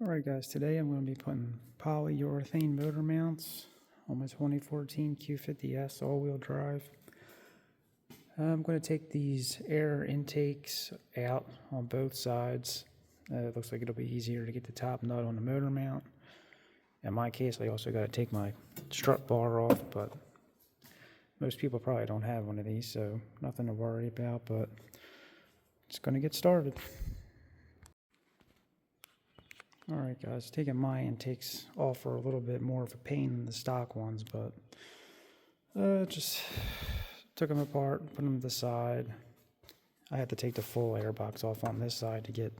Alright guys, today I'm going to be putting polyurethane motor mounts on my 2014 Q50 all-wheel drive. I'm going to take these air intakes out on both sides. It looks like it'll be easier to get the top nut on the motor mount. In my case, I also got to take my strut bar off, but most people probably don't have one of these, so nothing to worry about, but just going to get started. Alright guys, taking my intakes off for a little bit more of a pain than the stock ones, but just took them apart, put them to the side. I had to take the full air box off on this side to get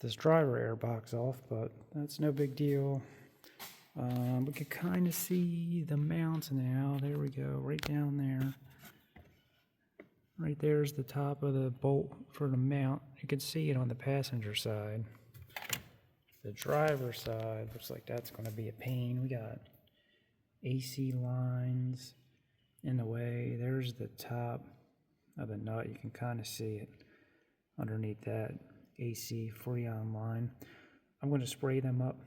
this driver air box off, but that's no big deal. We can kind of see the mounts now. There we go, right down there. Right there's the top of the bolt for the mount. You can see it on the passenger side. The driver's side looks like that's going to be a pain. We got AC lines in the way. There's the top of the nut. You can kind of see it underneath that AC Freon line. I'm going to spray them up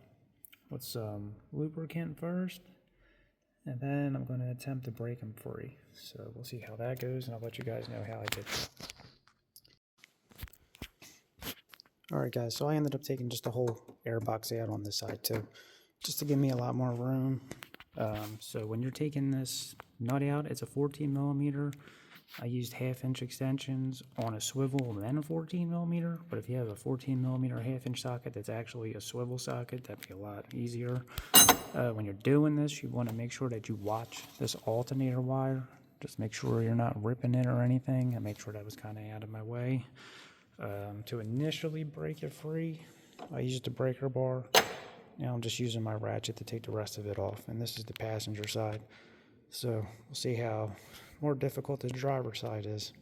with some lubricant first, and then I'm going to attempt to break them free. So we'll see how that goes, and I'll let you guys know how I did. Alright guys, so I ended up taking just the whole air box out on this side too, just to give me a lot more room. So when you're taking this nut out, it's a 14 millimeter. I used 1/2-inch extensions on a swivel and then a 14 millimeter, but if you have a 14 millimeter 1/2-inch socket that's actually a swivel socket, that'd be a lot easier. When you're doing this, you want to make sure that you watch this alternator wire. Just make sure you're not ripping it or anything, and make sure that was kind of out of my way. To initially break it free, I used a breaker bar. Now I'm just using my ratchet to take the rest of it off, and this is the passenger side. So we'll see how more difficult the driver side is.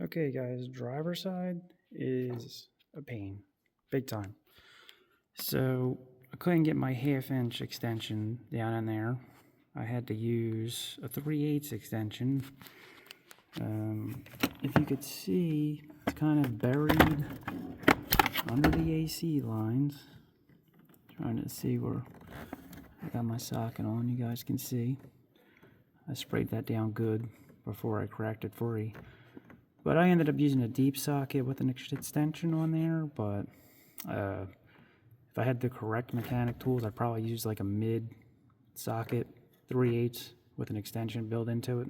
Okay guys, driver side is a pain, big time. So I couldn't get my 1/2-inch extension down in there. I had to use a 3/8 extension. If you could see, it's kind of buried under the AC lines. Trying to see where I got my socket on, you guys can see. I sprayed that down good before I cracked it free. But I ended up using a deep socket with an extension on there, but if I had the correct mechanic tools, I'd probably use like a mid socket 3/8 with an extension built into it.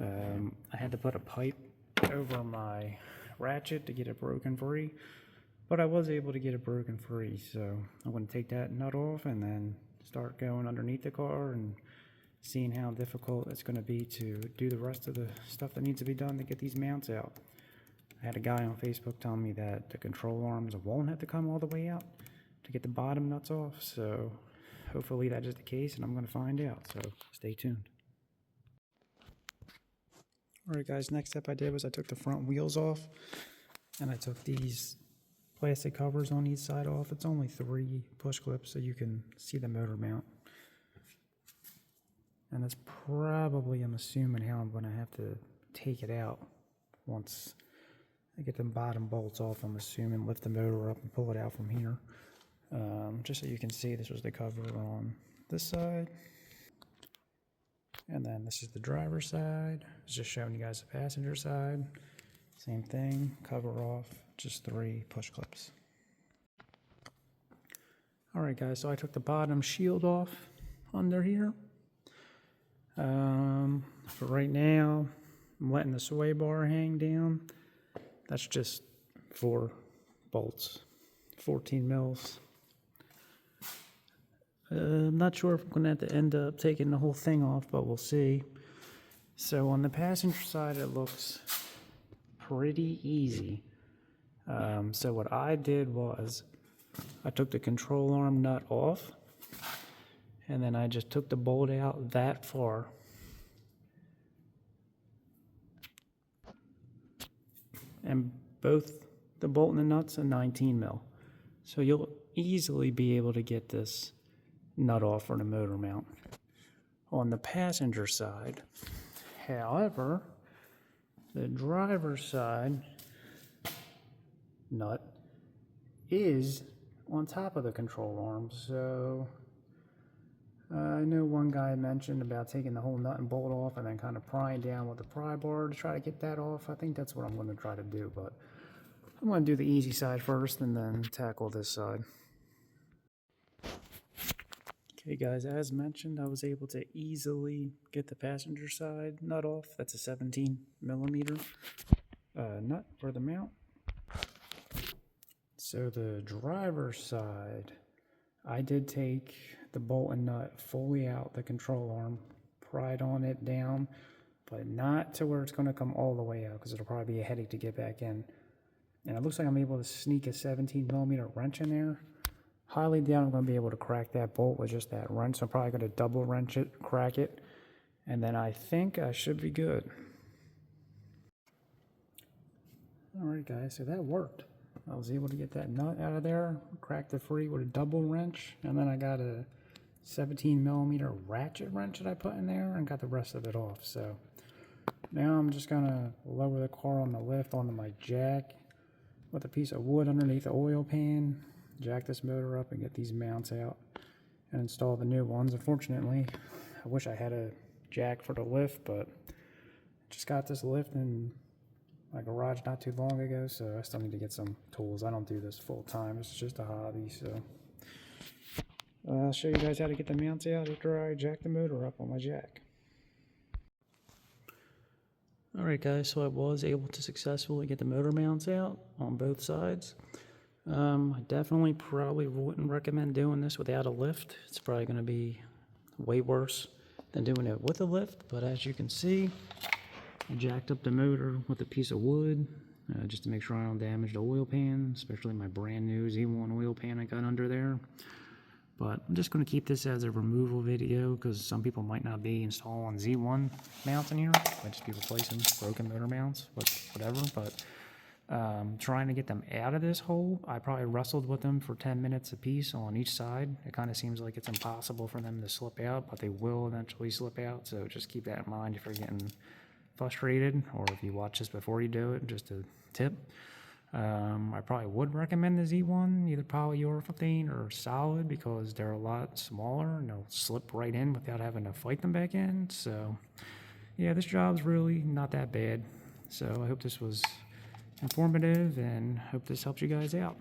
I had to put a pipe over my ratchet to get it broken free, but I was able to get it broken free, so I'm going to take that nut off and then start going underneath the car and seeing how difficult it's going to be to do the rest of the stuff that needs to be done to get these mounts out. I had a guy on Facebook telling me that the control arms won't have to come all the way out to get the bottom nuts off, so hopefully that is the case, and I'm going to find out, so stay tuned. Alright guys, next step I did was I took the front wheels off, and I took these plastic covers on each side off. It's only 3 push clips, so you can see the motor mount. And that's probably, I'm assuming, how I'm going to have to take it out once I get the bottom bolts off. I'm assuming lift the motor up and pull it out from here. Just so you can see, this was the cover on this side. And then this is the driver's side. It's just showing you guys the passenger side. Same thing, cover off, just 3 push clips. Alright guys, so I took the bottom shield off under here. For right now, I'm letting the sway bar hang down. That's just 4 bolts, 14 mils. I'm not sure if I'm going to have to end up taking the whole thing off, but we'll see. So on the passenger side, it looks pretty easy. So what I did was I took the control arm nut off, and then I just took the bolt out that far. And both the bolt and the nuts are 19 mil. So you'll easily be able to get this nut off for the motor mount. On the passenger side, however, the driver's side, nut is on top of the control arm. So I know one guy mentioned about taking the whole nut and bolt off and then kind of prying down with the pry bar to try to get that off. I think that's what I'm going to try to do, but I'm going to do the easy side first and then tackle this side. Okay guys, as mentioned, I was able to easily get the passenger side nut off. That's a 17 millimeter nut for the mount. So the driver's side, I did take the bolt and nut fully out the control arm, pried on it down, but not to where it's going to come all the way out because it'll probably be a headache to get back in. And it looks like I'm able to sneak a 17 millimeter wrench in there. Highly doubt I'm going to be able to crack that bolt with just that wrench, so I'm probably going to double wrench it, crack it, and then I think I should be good. Alright guys, so that worked. I was able to get that nut out of there, cracked it free with a double wrench, and then I got a 17 millimeter ratchet wrench that I put in there and got the rest of it off. So now I'm just going to lower the car on the lift onto my jack with a piece of wood underneath the oil pan, jack this motor up and get these mounts out and install the new ones. Unfortunately, I wish I had a jack for the lift, but just got this lift in my garage not too long ago, so I still need to get some tools. I don't do this full time, it's just a hobby. So I'll show you guys how to get the mounts out after I jack the motor up on my jack. Alright guys, so I was able to successfully get the motor mounts out on both sides. I definitely probably wouldn't recommend doing this without a lift. It's probably going to be way worse than doing it with a lift, but as you can see, I jacked up the motor with a piece of wood just to make sure I don't damage the oil pan, especially my brand new Z1 oil pan I got under there. But I'm just going to keep this as a removal video because some people might not be installing Z1 mounts in here. Might just be replacing broken motor mounts, whatever. But trying to get them out of this hole, I probably wrestled with them for 10 minutes a piece on each side. It kind of seems like it's impossible for them to slip out, but they will eventually slip out. So just keep that in mind if you're getting frustrated, or if you watch this before you do it, just a tip. I probably would recommend the Z1, either polyurethane or solid, because they're a lot smaller and they'll slip right in without having to fight them back in. So yeah, this job's really not that bad. So I hope this was informative and hope this helps you guys out.